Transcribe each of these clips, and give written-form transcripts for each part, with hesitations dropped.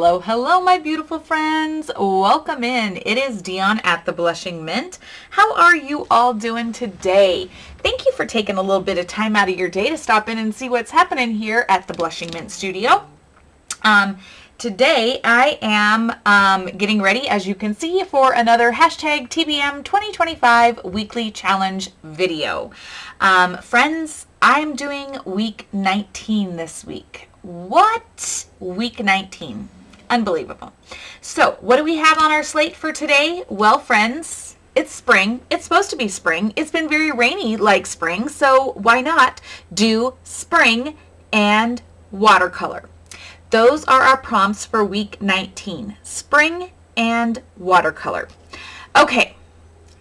Hello, hello, my beautiful friends. Welcome in. It is Dion at the Blushing Mint. How are you all doing today? Thank you for taking a little bit of time out of your day to stop in and see what's happening here at the Blushing Mint studio. Today I am getting ready, as you can see, for another hashtag TBM 2025 weekly challenge video. Friends, I'm doing week 19 this week. What? Week 19. Unbelievable. So what do we have on our slate for today? Well, friends, it's spring. It's supposed to be spring. It's been very rainy like spring, so why not do spring and watercolor? Those are our prompts for week 19, spring and watercolor. Okay,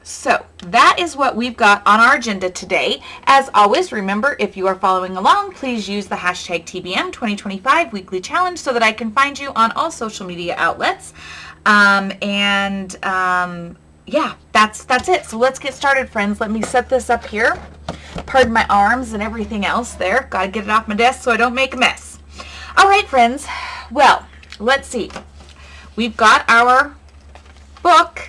so that is what we've got on our agenda today. As always, remember, if you are following along, please use the hashtag TBM 2025 weekly challenge so that I can find you on all social media outlets. Yeah, that's it. So let's get started, friends. Let me set this up here. Pardon my arms and everything else there. Got to get it off my desk so I don't make a mess. All right, friends. Well, let's see. We've got our book.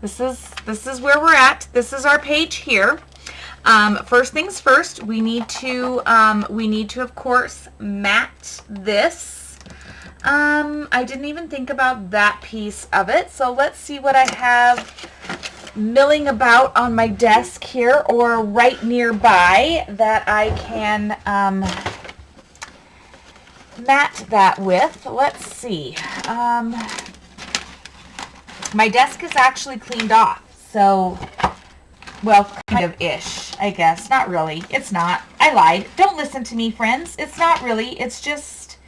This is where we're at. This is our page here. First things first, we need to of course mat this. I didn't even think about that piece of it. So let's see what I have milling about on my desk here or right nearby that I can mat that with. Let's see. My desk is actually cleaned off, so, well, kind of ish, I guess. Not really. It's not. I lied. Don't listen to me, friends. It's not really. It's just,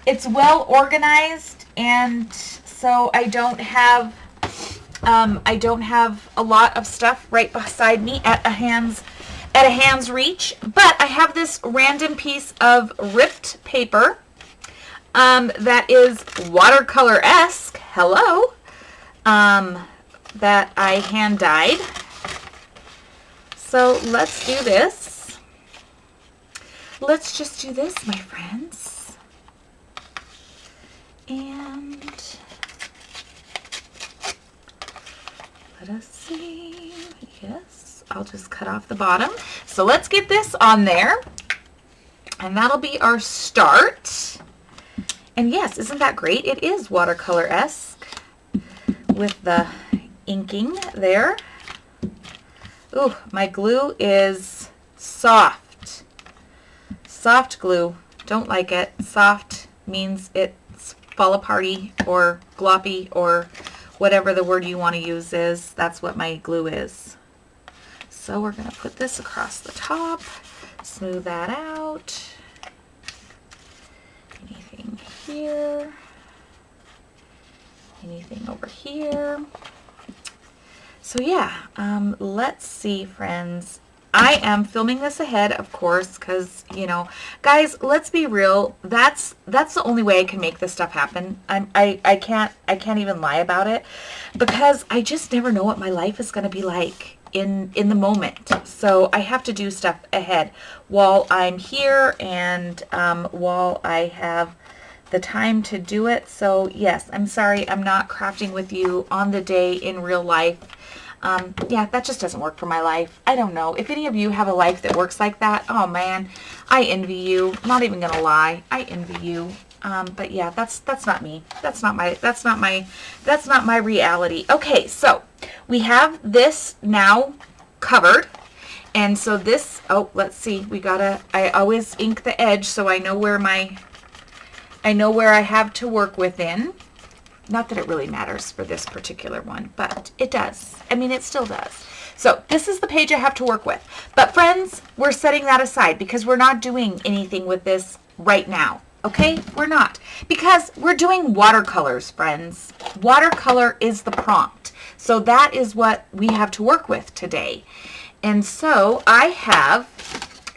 it's well organized, and so I don't have a lot of stuff right beside me at a hand's reach. But I have this random piece of ripped paper that is watercolor-esque. Hello. That I hand dyed. So let's do this. Let's just do this, my friends. And let us see. Yes, I'll just cut off the bottom. So let's get this on there. And that'll be our start. And yes, isn't that great? It is watercolor-esque with the inking there. Ooh, my glue is soft. Soft glue. Don't like it. Soft means it's fall aparty or gloppy or whatever the word you want to use is. That's what my glue is. So we're going to put this across the top. Smooth that out. Anything here. Anything over here. So yeah, let's see, friends. I am filming this ahead, of course, because, you know, guys, let's be real. That's the only way I can make this stuff happen. I can't even lie about it, because I just never know what my life is going to be like in the moment. So I have to do stuff ahead while I'm here and while I have the time to do it. So yes, I'm sorry I'm not crafting with you on the day in real life. Yeah, that just doesn't work for my life. I don't know. If any of you have a life that works like that, oh man, I envy you. I'm not even gonna lie. I envy you. But yeah, that's not me. That's not my reality. Okay, so we have this now covered. And so this, oh, let's see. I always ink the edge so I know where I have to work within. Not that it really matters for this particular one, but it does. I mean, it still does. So this is the page I have to work with. But friends, we're setting that aside because we're not doing anything with this right now. Okay? We're not. Because we're doing watercolors, friends. Watercolor is the prompt. So that is what we have to work with today. And so I have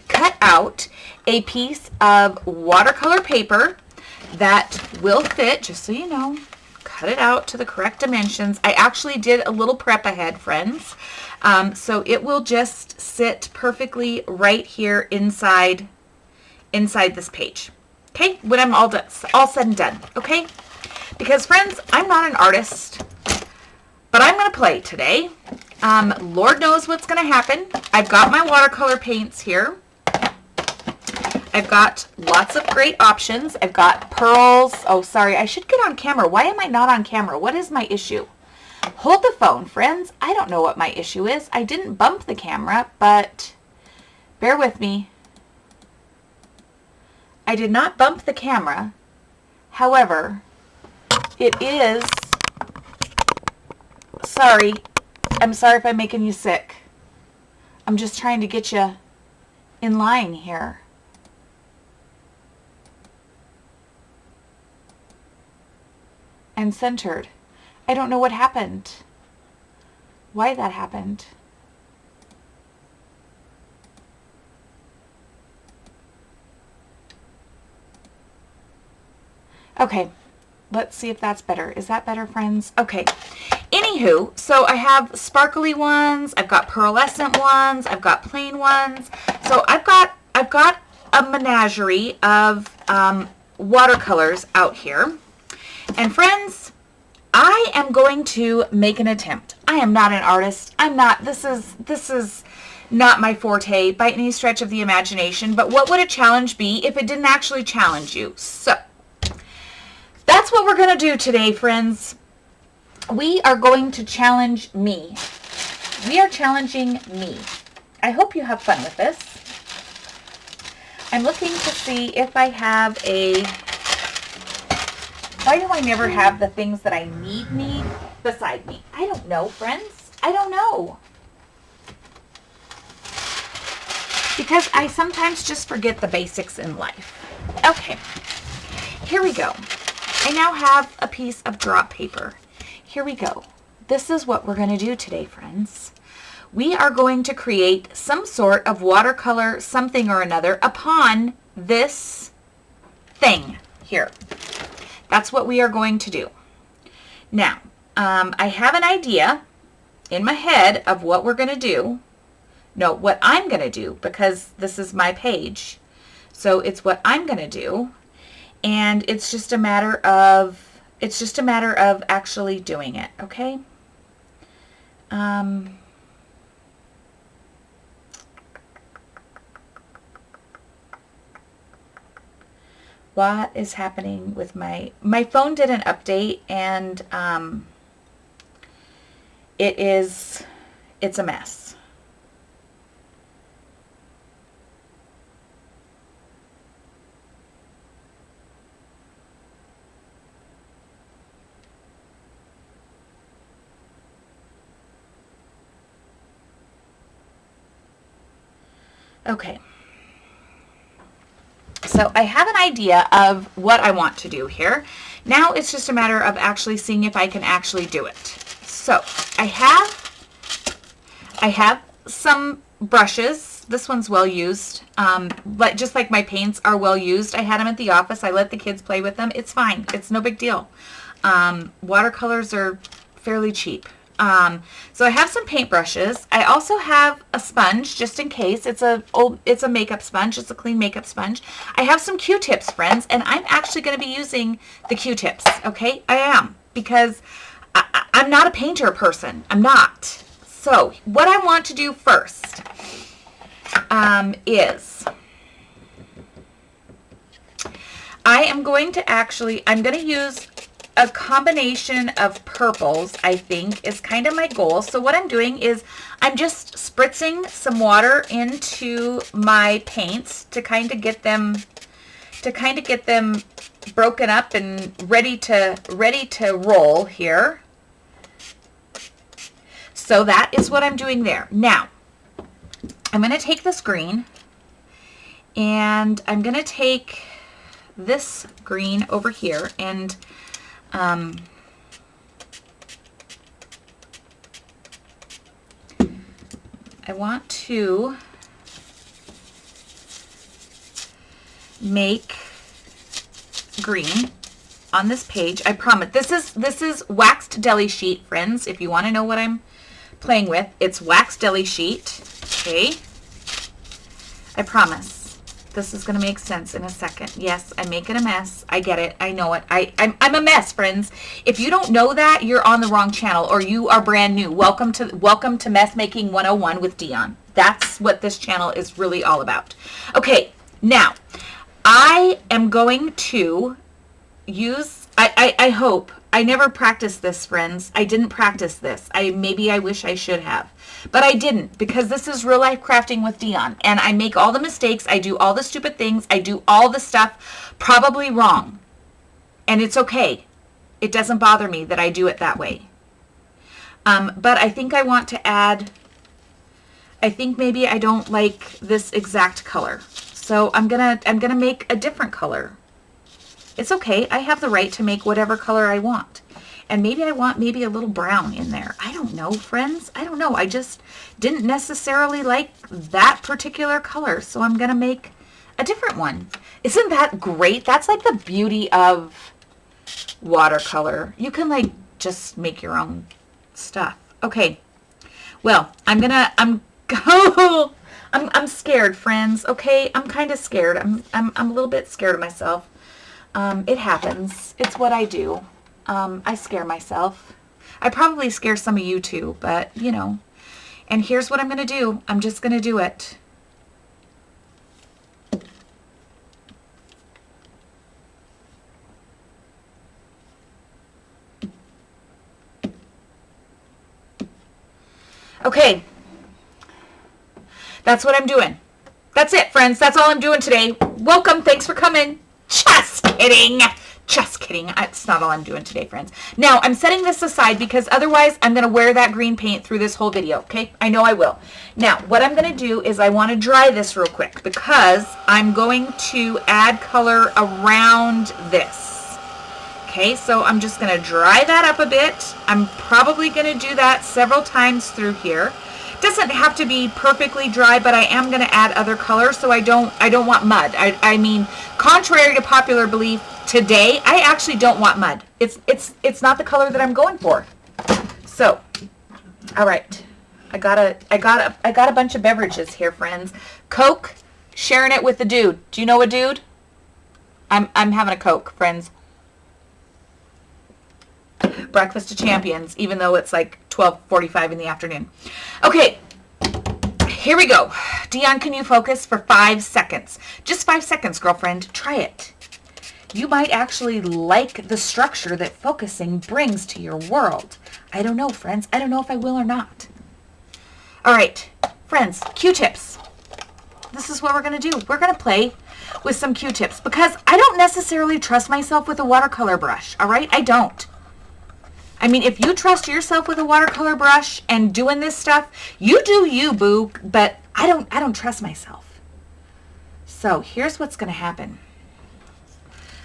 cut out a piece of watercolor paper that will fit, just so you know. Cut it out to the correct dimensions. I actually did a little prep ahead, friends. So it will just sit perfectly right here inside this page. okay? When I'm all said and done, okay? Because, friends, I'm not an artist, but I'm going to play today. Lord knows what's going to happen. I've got my watercolor paints here. I've got lots of great options. I've got pearls. Oh, sorry, I should get on camera. Why am I not on camera? What is my issue? Hold the phone, friends. I don't know what my issue is. I didn't bump the camera, but bear with me. I did not bump the camera. However, it is... Sorry. I'm sorry if I'm making you sick. I'm just trying to get you in line here. And centered. I don't know what happened. Why that happened. Okay, let's see if that's better. Is that better, friends? Okay. Anywho, so I have sparkly ones, I've got pearlescent ones, I've got plain ones. So I've got a menagerie of watercolors out here. And friends, I am going to make an attempt. I am not an artist. I'm not, this is not my forte by any stretch of the imagination, but what would a challenge be if it didn't actually challenge you? So, that's what we're going to do today, friends. We are going to challenge me. We are challenging me. I hope you have fun with this. I'm looking to see if I have a... Why do I never have the things that I need beside me? I don't know, friends. I don't know. Because I sometimes just forget the basics in life. Okay, here we go. I now have a piece of drop paper. Here we go. This is what we're going to do today, friends. We are going to create some sort of watercolor something or another upon this thing here. That's what we are going to do. Now, I have an idea in my head of what we're going to do. No, what I'm going to do, because this is my page. So it's what I'm going to do. And it's just a matter of actually doing it, okay? What is happening with my phone didn't update, and it's a mess. Okay. So I have an idea of what I want to do here. Now it's just a matter of actually seeing if I can actually do it. So I have some brushes. This one's well used. But just like my paints are well used. I had them at the office. I let the kids play with them. It's fine. It's no big deal. Watercolors are fairly cheap. So I have some paint brushes. I also have a sponge just in case. It's a makeup sponge. It's a clean makeup sponge. I have some Q-tips, friends, and I'm actually going to be using the Q-tips. Okay, I am, because I'm not a painter person. I'm not. So what I want to do first is I'm going to use a combination of purples, I think, is kind of my goal. So what I'm doing is I'm just spritzing some water into my paints to kind of get them broken up and ready to roll here. So that is what I'm doing there. Now, I'm going to take this green, and I'm going to take this green over here, and I want to make green on this page. I promise. This is waxed deli sheet, friends. If you want to know what I'm playing with, it's waxed deli sheet. Okay. I promise. This is going to make sense in a second. Yes, I'm making a mess. I get it. I know it. I'm a mess, friends. If you don't know that, you're on the wrong channel or you are brand new. Welcome to Mess Making 101 with Dion. That's what this channel is really all about. Okay, now I am going to use, I hope, I never practiced this, friends. I didn't practice this. Maybe I wish I should have. But I didn't, because this is real life crafting with Dion. And I make all the mistakes. I do all the stupid things. I do all the stuff probably wrong. And it's okay. It doesn't bother me that I do it that way. But I think I want to add, I think maybe I don't like this exact color. So I'm gonna make a different color. It's okay. I have the right to make whatever color I want. And maybe I want maybe a little brown in there. I don't know, friends. I don't know. I just didn't necessarily like that particular color. So I'm going to make a different one. Isn't that great? That's like the beauty of watercolor. You can like just make your own stuff. Okay. Well, I'm scared, friends. Okay. I'm kind of scared. I'm a little bit scared of myself. It happens. It's what I do. I scare myself. I probably scare some of you too, but you know. And here's what I'm going to do. I'm just going to do it. Okay. That's what I'm doing. That's it, friends. That's all I'm doing today. Welcome. Thanks for coming. Just kidding. Just kidding. It's not all I'm doing today, friends. Now, I'm setting this aside because otherwise I'm going to wear that green paint through this whole video, okay? I know I will. Now, what I'm going to do is I want to dry this real quick because I'm going to add color around this. Okay, so I'm just going to dry that up a bit. I'm probably going to do that several times through here. Doesn't have to be perfectly dry, but I am going to add other color, so I don't want mud. I mean, contrary to popular belief, today I actually don't want mud. It's not the color that I'm going for. So, all right, I got a bunch of beverages here, friends. Coke, sharing it with the dude. Do you know a dude? I'm having a Coke, friends. Breakfast of Champions, even though it's like 12:45 in the afternoon. Okay, here we go. Dion, can you focus for 5 seconds? Just 5 seconds, girlfriend. Try it. You might actually like the structure that focusing brings to your world. I don't know, friends. I don't know if I will or not. All right, friends, Q-tips. This is what we're going to do. We're going to play with some Q-tips because I don't necessarily trust myself with a watercolor brush, all right? I don't. I mean, if you trust yourself with a watercolor brush and doing this stuff, you do you, boo, but I don't trust myself. So here's what's going to happen.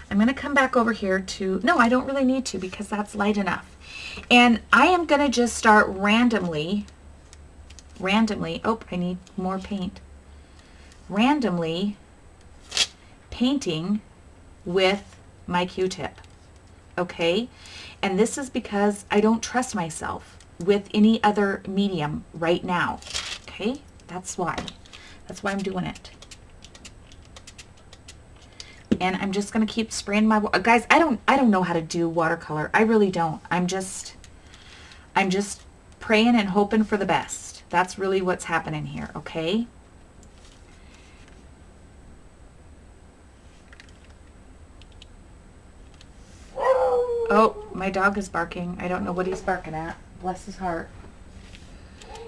I'm going to come back over here to, no, I don't really need to because that's light enough. And I am going to just start randomly, oh, I need more paint. Randomly painting with my Q-tip. Okay? And this is because I don't trust myself with any other medium right now. Okay? That's why. That's why I'm doing it. And I'm just going to keep spraying my guys, I don't know how to do watercolor. I really don't. I'm just praying and hoping for the best. That's really what's happening here, okay? Oh, my dog is barking. I don't know what he's barking at. Bless his heart.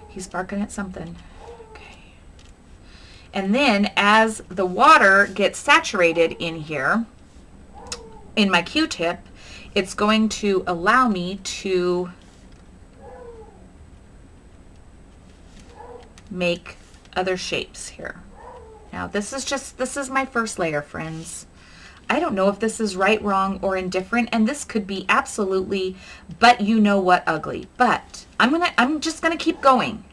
He's barking at something. Okay. And then as the water gets saturated in here, in my Q-tip, it's going to allow me to make other shapes here. Now this is my first layer, friends. I don't know if this is right, wrong, or indifferent, and this could be absolutely, but you know what, ugly. But I'm just gonna keep going.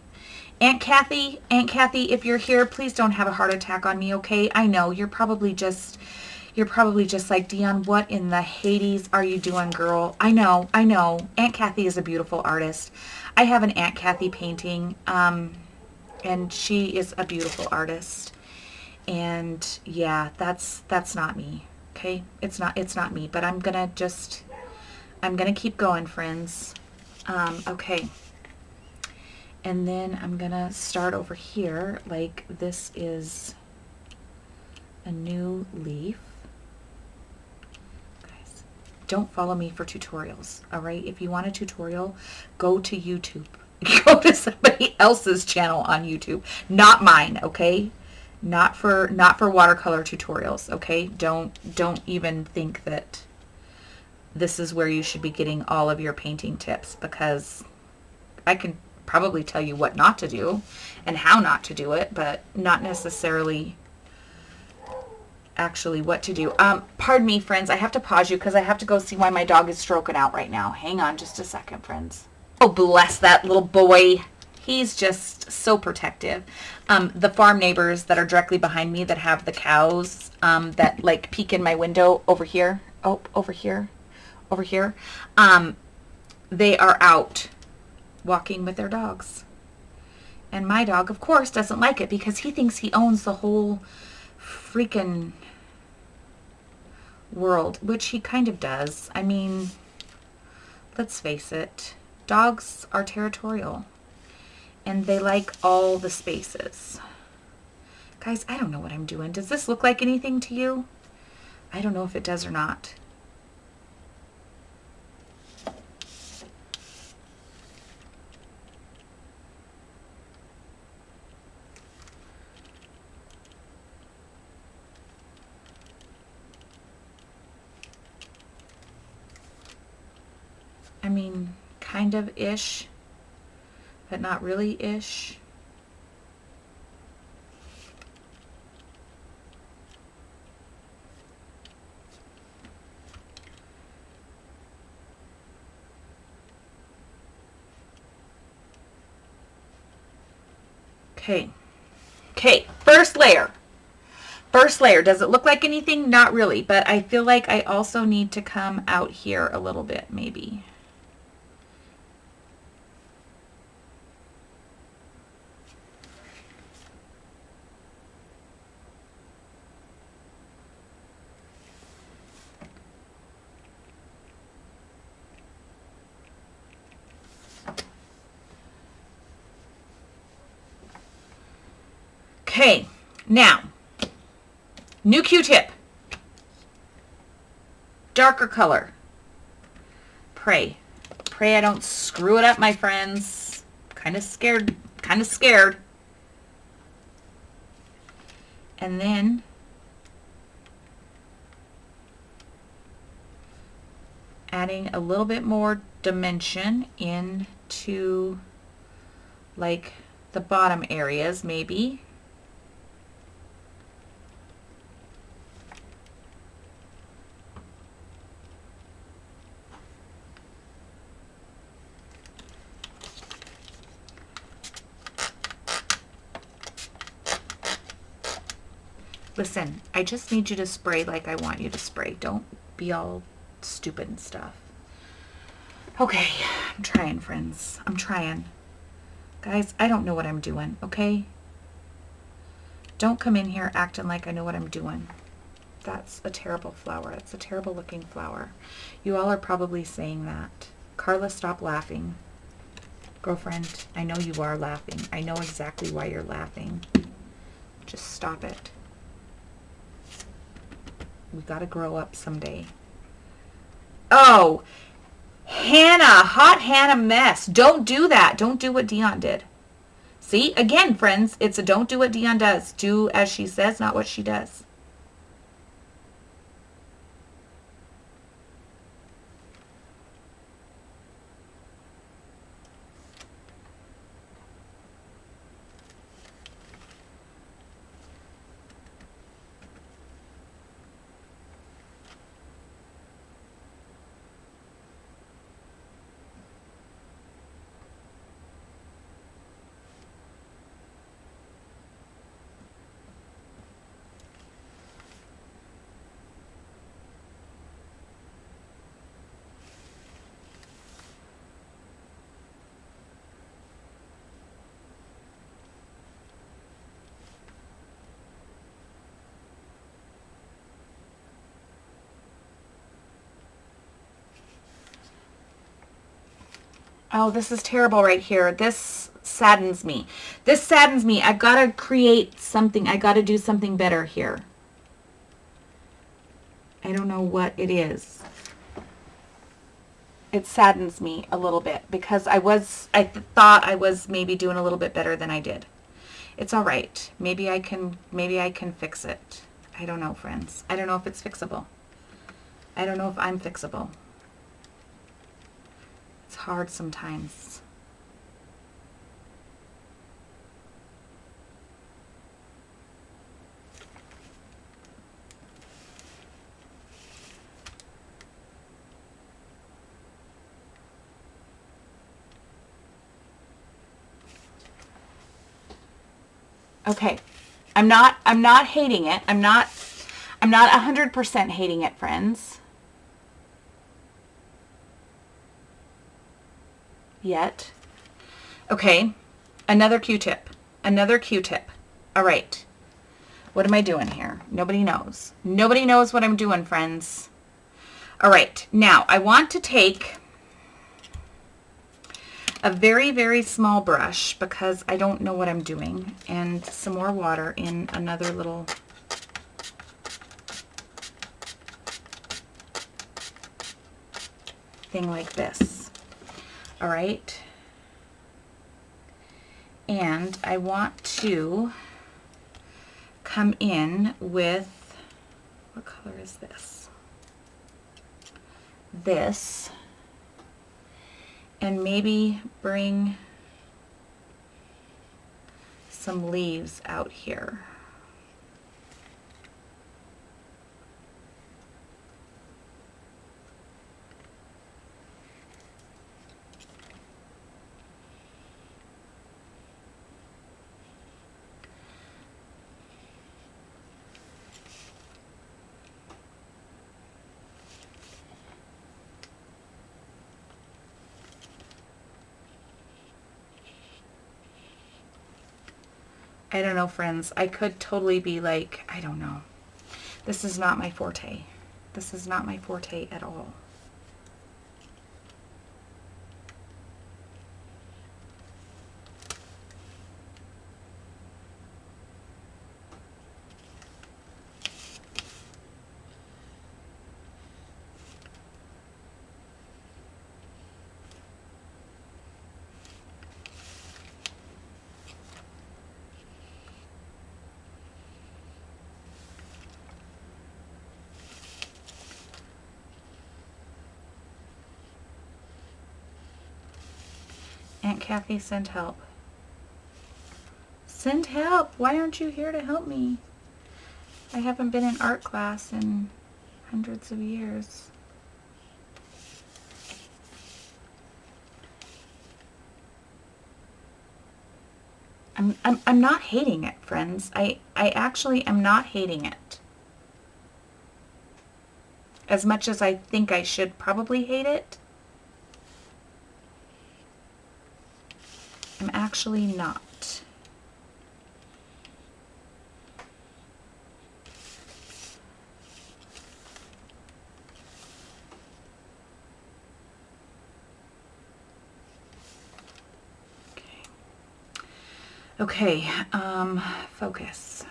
Aunt Kathy, if you're here, please don't have a heart attack on me, okay? I know you're probably just like, Dion, what in the Hades are you doing, girl? I know. Aunt Kathy is a beautiful artist. I have an Aunt Kathy painting, and she is a beautiful artist. And yeah, that's not me. Okay? It's not me, but I'm going to keep going, friends. Okay. And then I'm going to start over here like this is a new leaf. Guys, don't follow me for tutorials, all right? If you want a tutorial, go to YouTube. Go to somebody else's channel on YouTube, not mine, okay? Not for watercolor tutorials, okay? Don't even think that this is where you should be getting all of your painting tips, because I can probably tell you what not to do and how not to do it, but not necessarily actually what to do. Pardon me, friends. I have to pause you because I have to go see why my dog is stroking out right now. Hang on just a second, friends. Oh, bless that little boy. He's just so protective. The farm neighbors that are directly behind me that have the cows that like peek in my window over here. Oh, over here. Over here. They are out walking with their dogs. And my dog, of course, doesn't like it because he thinks he owns the whole freaking world, which he kind of does. I mean, let's face it. Dogs are territorial. And they like all the spaces. Guys, I don't know what I'm doing. Does this look like anything to you? I don't know if it does or not. I mean, kind of ish, but not really ish. Okay. Okay, first layer. First layer. Does it look like anything? Not really, but I feel like I also need to come out here a little bit, maybe. Okay, now, new Q-tip, darker color. Pray I don't screw it up, my friends. Kind of scared, And then adding a little bit more dimension into like the bottom areas, maybe. Listen, I just need you to spray like I want you to spray. Don't be all stupid and stuff. Okay, I'm trying, friends. I'm trying. Guys, I don't know what I'm doing, okay? Don't come in here acting like I know what I'm doing. That's a terrible flower. It's a terrible looking flower. You all are probably saying that. Carla, stop laughing. Girlfriend, I know you are laughing. I know exactly why you're laughing. Just stop it. We gotta grow up someday. Oh, Hannah, hot Hannah mess. Don't do that. Don't do what Dion did. See, again, friends, it's a don't do what Dion does. Do as she says, not what she does. Oh, this is terrible right here. This saddens me. This saddens me. I've got to create something. I got to do something better here. I don't know what it is. It saddens me a little bit because I thought I was maybe doing a little bit better than I did. It's all right. Maybe I can fix it. I don't know, friends. I don't know if it's fixable. I don't know if I'm fixable. It's hard sometimes. Okay. I'm not hating it. I'm not 100% hating it, friends. Yet. Okay. Another Q-tip. Another Q-tip. All right. What am I doing here? Nobody knows. Nobody knows what I'm doing, friends. All right. Now, I want to take a very, very small brush because I don't know what I'm doing, and some more water in another little thing like this. All right. And I want to come in with, what color is this? This. And maybe bring some leaves out here. I don't know, friends. I could totally be like, I don't know. This is not my forte. This is not my forte at all. Aunt Kathy, send help. Send help. Why aren't you here to help me? I haven't been in art class in hundreds of years. I'm not hating it, friends. I actually am not hating it. As much as I think I should probably hate it, I'm actually not. Okay, focus.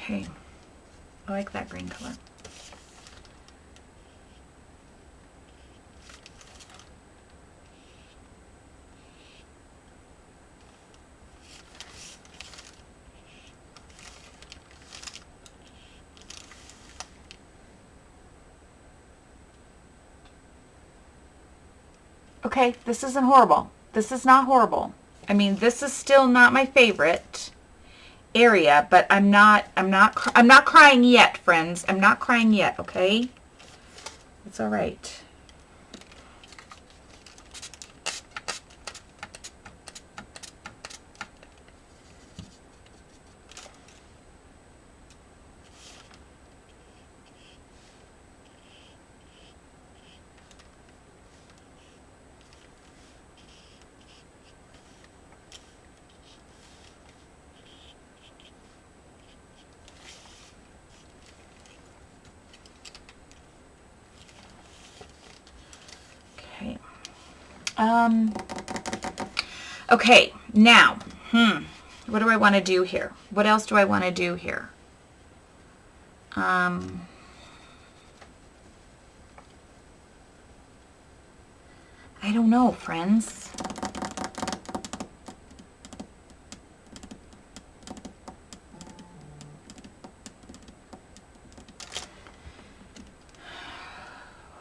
Okay, I like that green color. Okay, this isn't horrible. This is not horrible. I mean, this is still not my favorite. area, but I'm not crying yet, friends. I'm not crying yet, okay? It's all right. Okay. Okay, now, what do I want to do here? What else do I want to do here? I don't know, friends.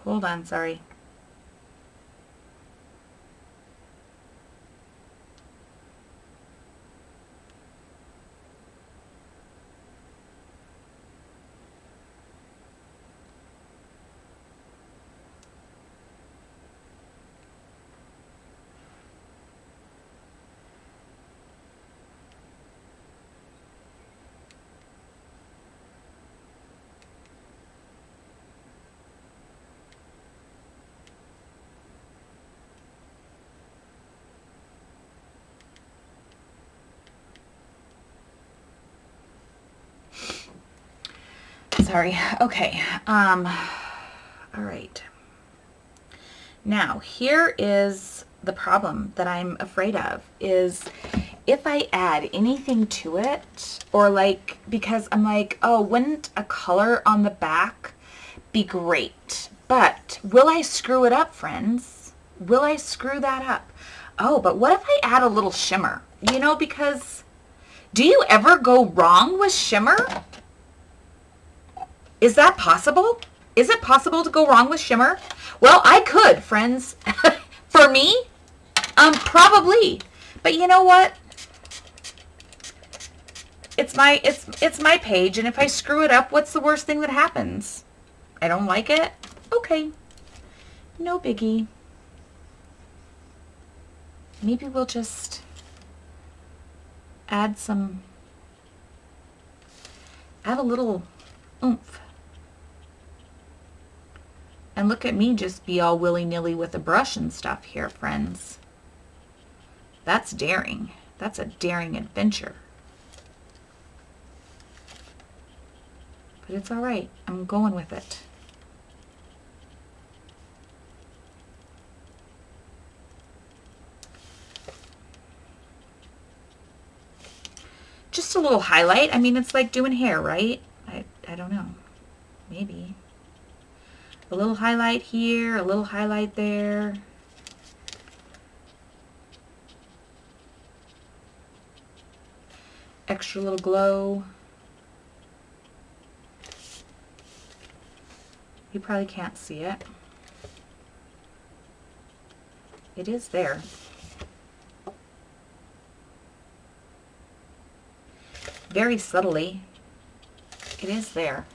Hold on, sorry. Sorry. Okay. All right. Now, here is the problem that I'm afraid of is if I add anything to it, or like, because I'm like, oh, wouldn't a color on the back be great? But will I screw it up, friends? Will I screw that up? Oh, but what if I add a little shimmer? You know, because do you ever go wrong with shimmer? Is that possible? Is it possible to go wrong with shimmer? Well, I could, friends. For me, probably. But you know what? It's my page, and if I screw it up, what's the worst thing that happens? I don't like it? Okay. No biggie. Maybe we'll just add a little oomph. And look at me just be all willy-nilly with a brush and stuff here, friends. That's daring. That's a daring adventure. But it's all right. I'm going with it. Just a little highlight. I mean, it's like doing hair, right? I don't know. Maybe. A little highlight here, a little highlight there. Extra little glow. You probably can't see it. It is there. Very subtly. It is there.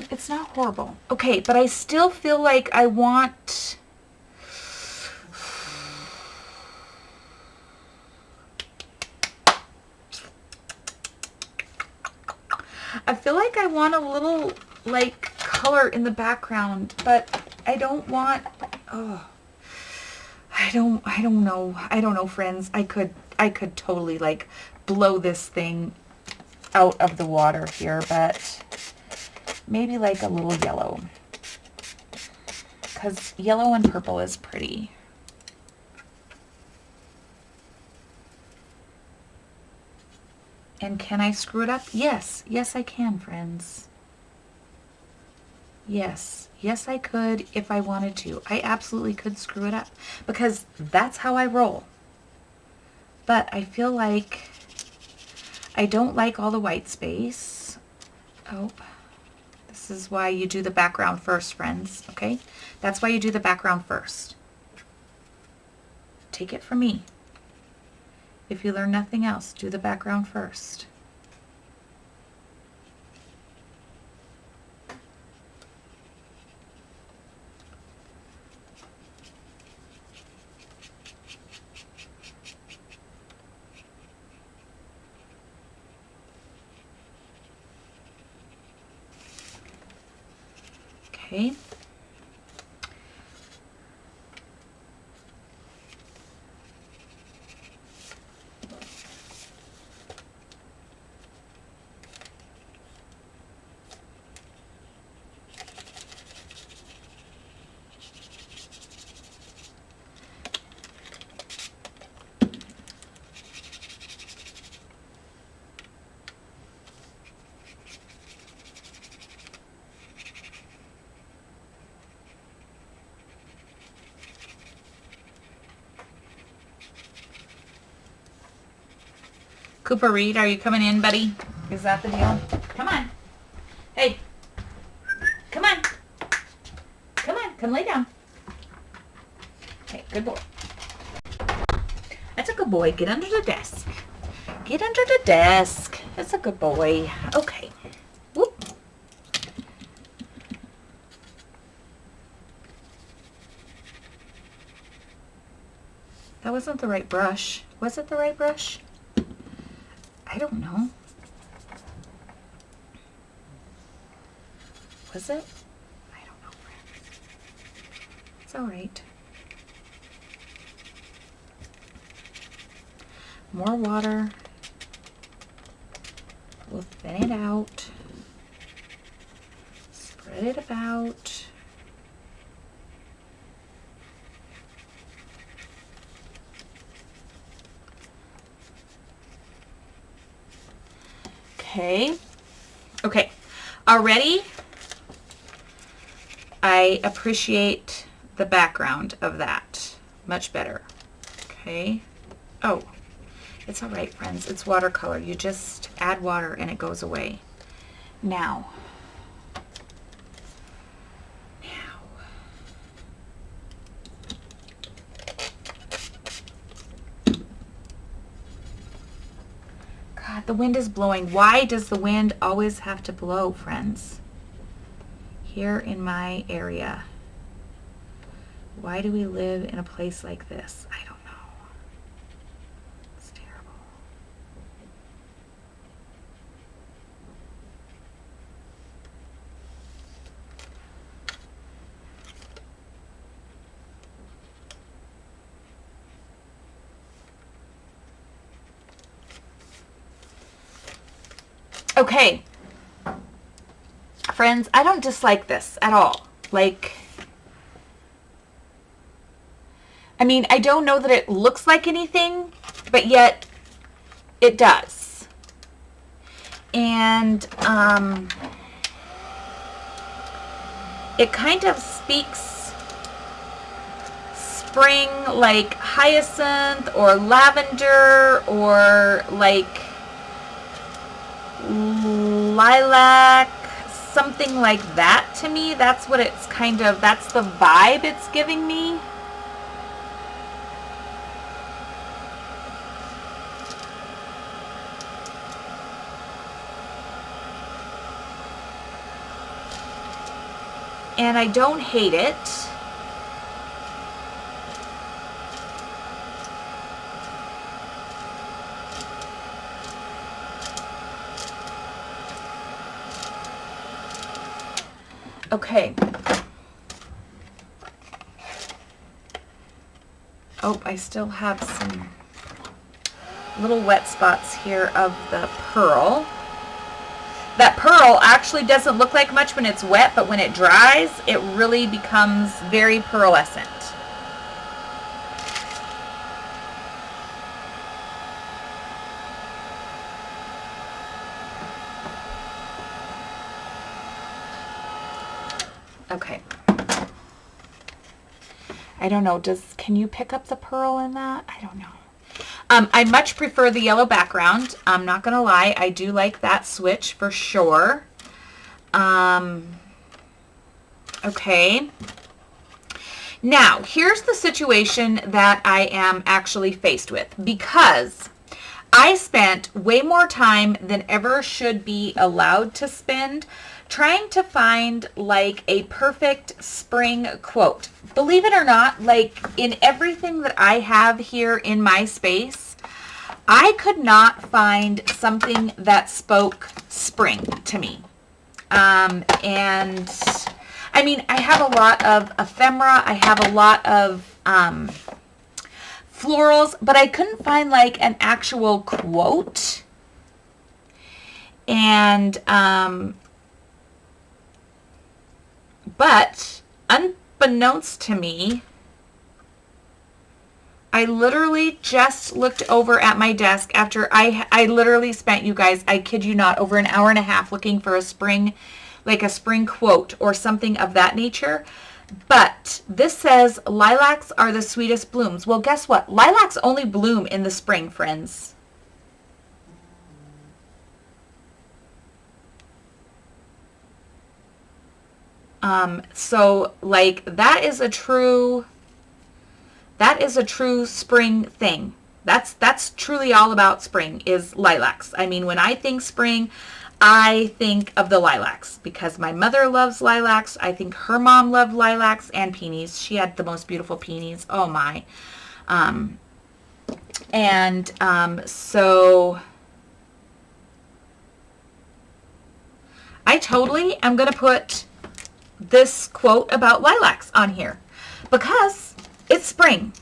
It's not horrible. Okay, but I still feel like I want... I feel like I want a little, like, color in the background, but I don't want... Oh, I don't know, friends. I could totally, like, blow this thing out of the water here, but... Maybe like a little yellow, because yellow and purple is pretty. And can I screw it up? Yes. Yes, I can, friends. Yes. Yes, I could if I wanted to. I absolutely could screw it up because that's how I roll. But I feel like I don't like all the white space. Oh. This is why you do the background first, friends, okay? That's why you do the background first. Take it from me. If you learn nothing else, do the background first. Okay. Cooper Reed, are you coming in, buddy? Is that the deal? Come on. Hey. Come on. Come on. Come lay down. Hey, good boy. That's a good boy. Get under the desk. Get under the desk. That's a good boy. Okay. Whoop. That wasn't the right brush. Was it the right brush? I don't know. Was it? I don't know, friends. It's all right. More water. We'll thin it out. Spread it about. Okay. Okay. Already, I appreciate the background of that much better. Okay. Oh, it's all right, friends. It's watercolor. You just add water and it goes away. Now. The wind is blowing. Why does the wind always have to blow, friends? Here in my area. Why do we live in a place like this? I don't know. It's terrible. Okay, friends, I don't dislike this at all. Like, I mean, I don't know that it looks like anything, but yet it does. And it kind of speaks spring, like hyacinth or lavender or like lilac, something like that to me. That's what it's kind of, that's the vibe it's giving me. And I don't hate it. Okay. Oh, I still have some little wet spots here of the pearl. That pearl actually doesn't look like much when it's wet, but when it dries, it really becomes very pearlescent. Okay. I don't know. Can you pick up the pearl in that? I don't know. I much prefer the yellow background. I'm not going to lie. I do like that switch for sure. Okay. Now, here's the situation that I am actually faced with, because I spent way more time than ever should be allowed to spend trying to find like a perfect spring quote. Believe it or not, like in everything that I have here in my space, I could not find something that spoke spring to me. And I mean, I have a lot of ephemera. I have a lot of florals, but I couldn't find like an actual quote. And, but unbeknownst to me, I literally just looked over at my desk after I literally spent, you guys, I kid you not, over an hour and a half looking for a spring, like a spring quote or something of that nature. But this says, lilacs are the sweetest blooms. Well, guess what? Lilacs only bloom in the spring, friends. So like that is a true spring thing. That's truly all about spring is lilacs. I mean, when I think spring, I think of the lilacs because my mother loves lilacs. I think her mom loved lilacs and peonies. She had the most beautiful peonies. Oh my. So I totally am going to put this quote about lilacs on here because it's spring.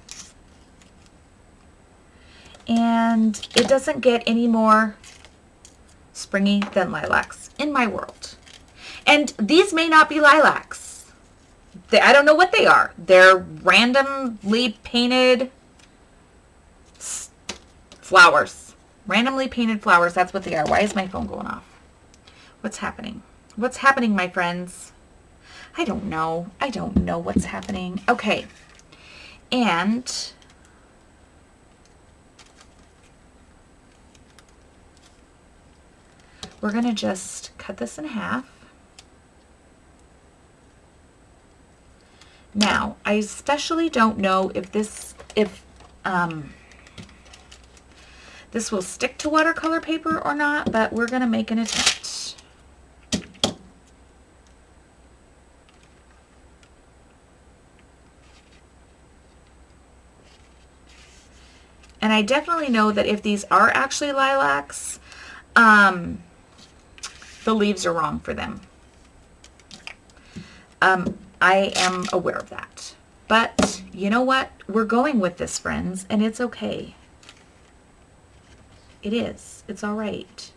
And it doesn't get any more springy than lilacs in my world. And these may not be lilacs. I don't know what they are. They're randomly painted flowers. Randomly painted flowers. That's what they are. Why is my phone going off? What's happening? What's happening, my friends? I don't know. I don't know what's happening. Okay. And we're going to just cut this in half. Now, I especially don't know if this will stick to watercolor paper or not, but we're going to make an attempt. And I definitely know that if these are actually lilacs, the leaves are wrong for them. I am aware of that. But you know what? We're going with this, friends, and it's okay. It is. It's all right.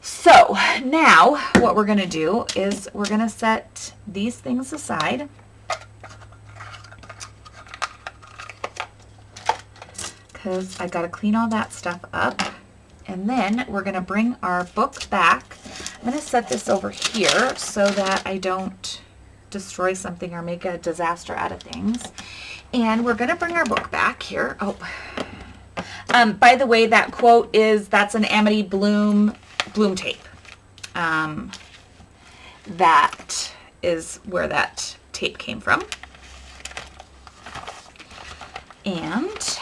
So now what we're going to do is we're going to set these things aside. Because I got to clean all that stuff up. And then we're going to bring our book back. I'm going to set this over here so that I don't destroy something or make a disaster out of things. And we're going to bring our book back here. Oh, by the way, that quote is, that's an Amity Bloom tape. That is where that tape came from. And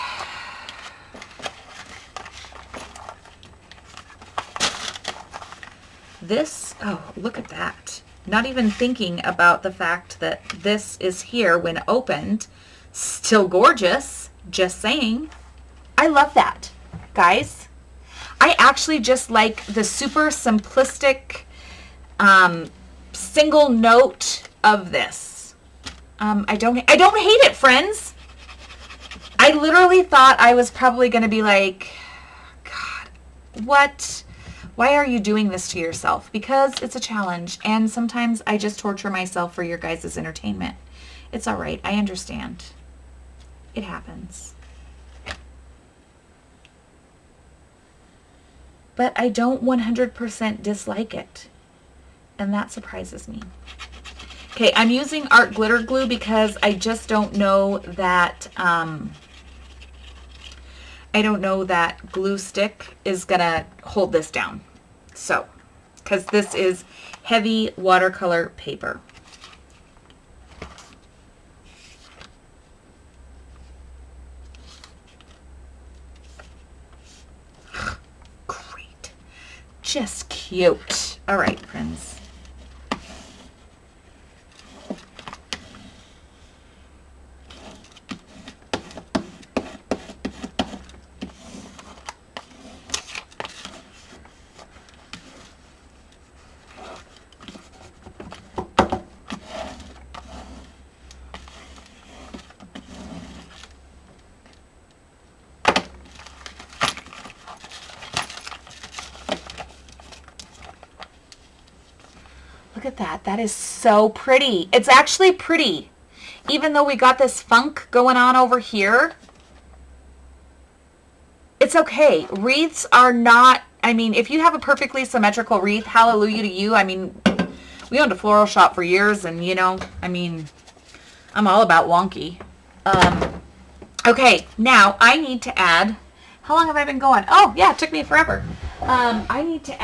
this, oh, look at that. Not even thinking about the fact that this is here when opened. Still gorgeous. Just saying. I love that, guys. I actually just like the super simplistic single note of this. I don't hate it, friends. I literally thought I was probably going to be like, God, what? Why are you doing this to yourself? Because it's a challenge, and sometimes I just torture myself for your guys' entertainment. It's all right. I understand. It happens. But I don't 100% dislike it, and that surprises me. Okay, I'm using art glitter glue because I just don't know that, I don't know that glue stick is gonna hold this down. So, because this is heavy watercolor paper. Just cute. All right, friends. Look at that. That is so pretty. It's actually pretty. Even though we got this funk going on over here, it's okay. Wreaths are not, I mean, if you have a perfectly symmetrical wreath, hallelujah to you. I mean, we owned a floral shop for years, and you know, I mean, I'm all about wonky. Okay, now I need to add, how long have I been going? Oh, yeah, it took me forever. I need to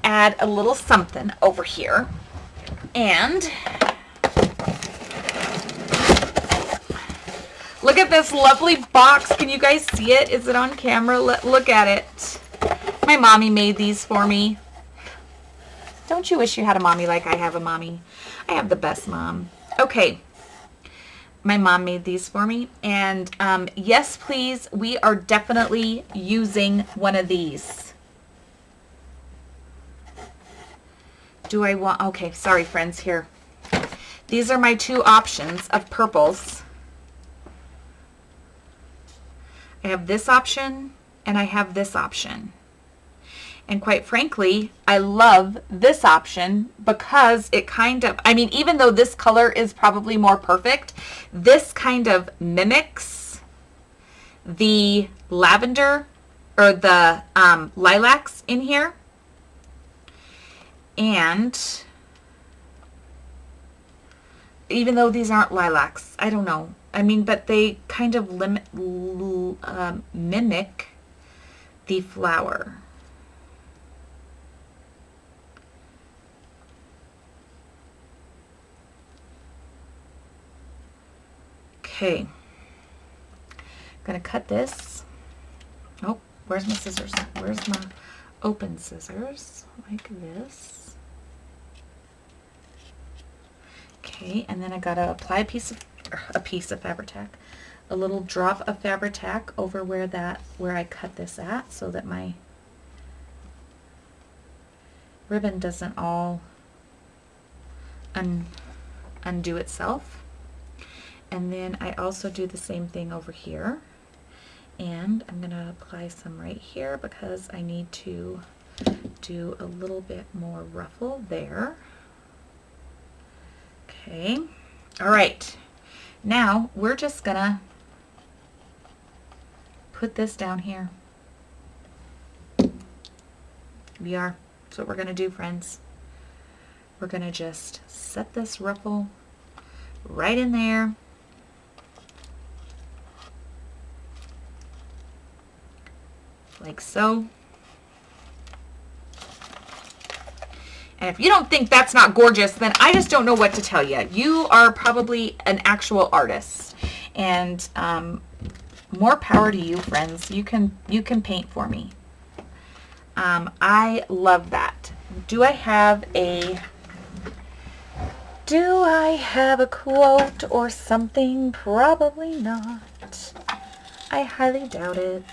add a little something over here. And look at this lovely box. Can you guys see it? Is it on camera? Look at it. My mommy made these for me. Don't you wish you had a mommy like I have a mommy? I have the best mom. Okay. My mom made these for me. And yes, please, we are definitely using one of these. Do I want, okay, sorry friends, here. These are my two options of purples. I have this option and I have this option. And quite frankly, I love this option because it kind of, I mean, even though this color is probably more perfect, this kind of mimics the lavender or the lilacs in here. And even though these aren't lilacs, I don't know. I mean, but they kind of mimic the flower. Okay. I'm going to cut this. Oh, where's my scissors? Where's my open scissors? Like this. Okay, and then I got to apply a piece of Fabri-Tac, a little drop of Fabri-Tac over where I cut this at, so that my ribbon doesn't all undo itself. And then I also do the same thing over here, and I'm going to apply some right here because I need to do a little bit more ruffle there. Okay, all right, now we're just gonna put this down here. That's what we're gonna do, friends. We're gonna just set this ruffle right in there. Like so. And if you don't think that's not gorgeous, then I just don't know what to tell you. You are probably an actual artist. And more power to you, friends. You can paint for me. I love that. Do I have a quote or something? Probably not. I highly doubt it.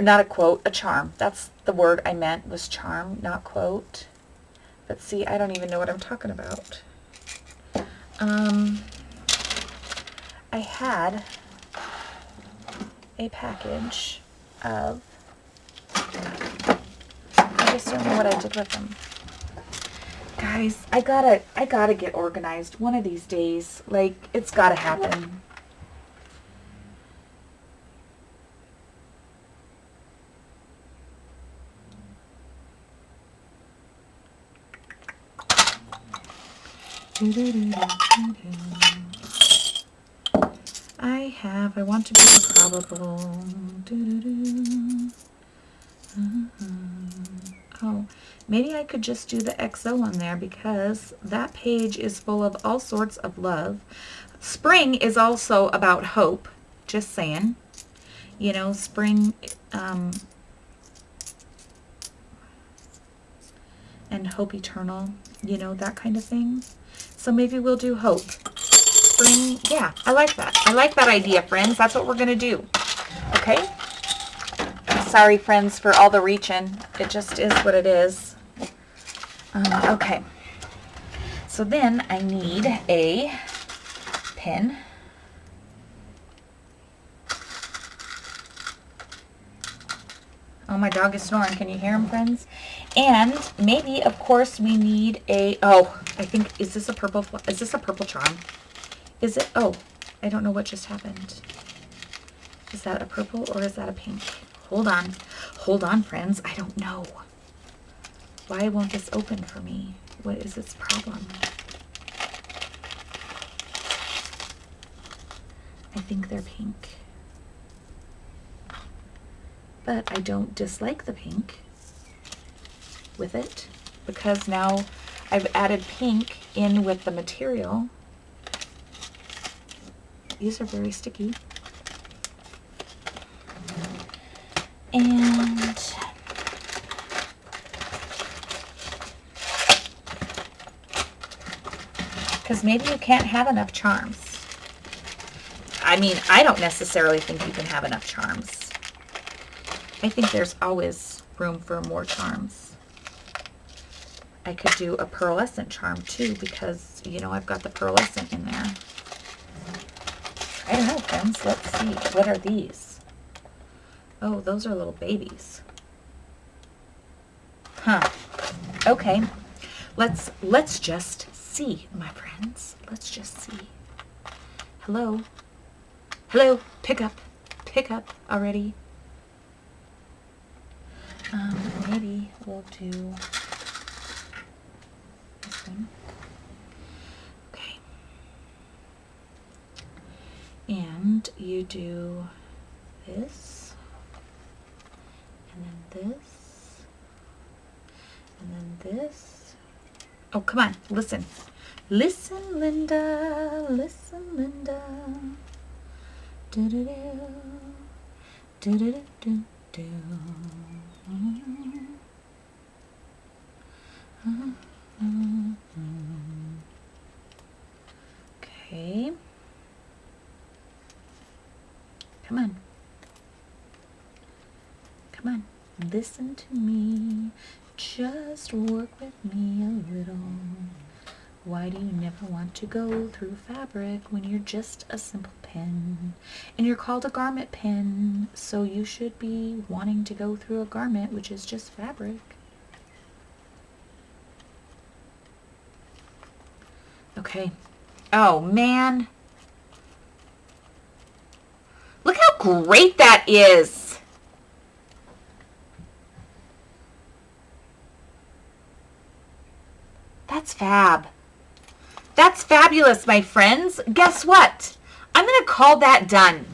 Not a quote, a charm. That's the word I meant, was charm, not quote. But see, I don't even know what I'm talking about. I had a package of, I just don't know what I did with them. Guys, I gotta get organized one of these days. Like, it's gotta happen. I want to be improbable. Oh, maybe I could just do the XO on there because that page is full of all sorts of love. Spring is also about hope, just saying. you know, spring, and hope eternal, you know, that kind of thing. So maybe we'll do hope. Spring, yeah, I like that. I like that idea, friends. That's what we're going to do. Okay? Sorry, friends, for all the reaching. It just is what it is. Okay. So then I need a pen. Oh, my dog is snoring. Can you hear him, friends? And maybe, of course, we need a, oh, I think, is this a purple charm? Is it? Oh, I don't know what just happened. Is that a purple or is that a pink? Hold on. Hold on, friends. I don't know. Why won't this open for me? What is its problem? I think they're pink. But I don't dislike the pink with it because now I've added pink in with the material. These are very sticky. And because maybe you can't have enough charms. I mean, I don't necessarily think you can have enough charms. I think there's always room for more charms. I could do a pearlescent charm too because, you know, I've got the pearlescent in there. I don't know, friends. Let's see. What are these? Oh, those are little babies. Huh. Okay. Let's just see, my friends. Let's just see. Hello. Hello. Pick up. Pick up already. Maybe we'll do this one. Okay. And you do this, and then this, and then this. Oh, come on, listen. Listen, Linda, listen, Linda. Do-do-do, do-do-do-do. Okay. Come on. Come on. Listen to me. Just work with me a little. Why do you never want to go through fabric when you're just a simple pen? And you're called a garment pen, so you should be wanting to go through a garment, which is just fabric. Okay. Oh, man. Look how great that is. That's fab. That's fabulous, my friends. Guess what? I'm going to call that done.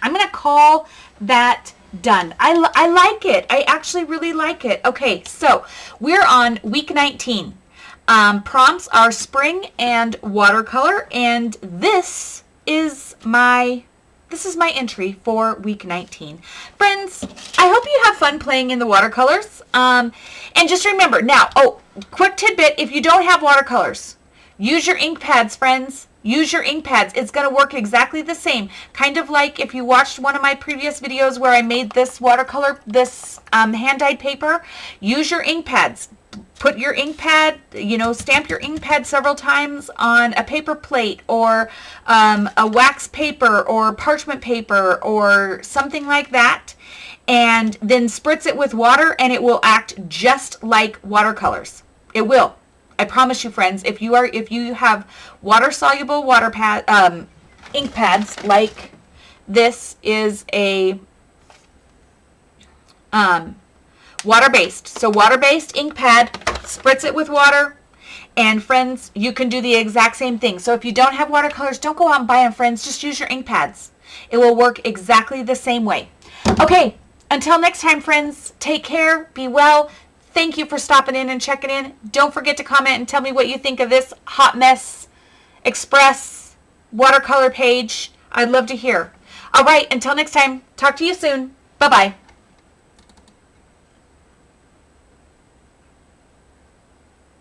I'm going to call that done. I like it. I actually really like it. Okay, so we're on week 19. Prompts are spring and watercolor, and this is my entry for week 19. Friends, I hope you have fun playing in the watercolors. And just remember, now, oh, quick tidbit, if you don't have watercolors, use your ink pads, friends. Use your ink pads. It's going to work exactly the same. Kind of like if you watched one of my previous videos where I made this watercolor, this hand-dyed paper, use your ink pads. Put your ink pad, you know, stamp your ink pad several times on a paper plate or a wax paper or parchment paper or something like that, and then spritz it with water and it will act just like watercolors. It will. I promise you, friends, if you have water-soluble ink pads, like this is a water-based. So water-based ink pad, spritz it with water, and friends, you can do the exact same thing. So if you don't have watercolors, don't go out and buy them, friends. Just use your ink pads. It will work exactly the same way. Okay, until next time, friends, take care, be well. Thank you for stopping in and checking in. Don't forget to comment and tell me what you think of this Hot Mess Express watercolor page. I'd love to hear. All right, until next time, talk to you soon. Bye-bye.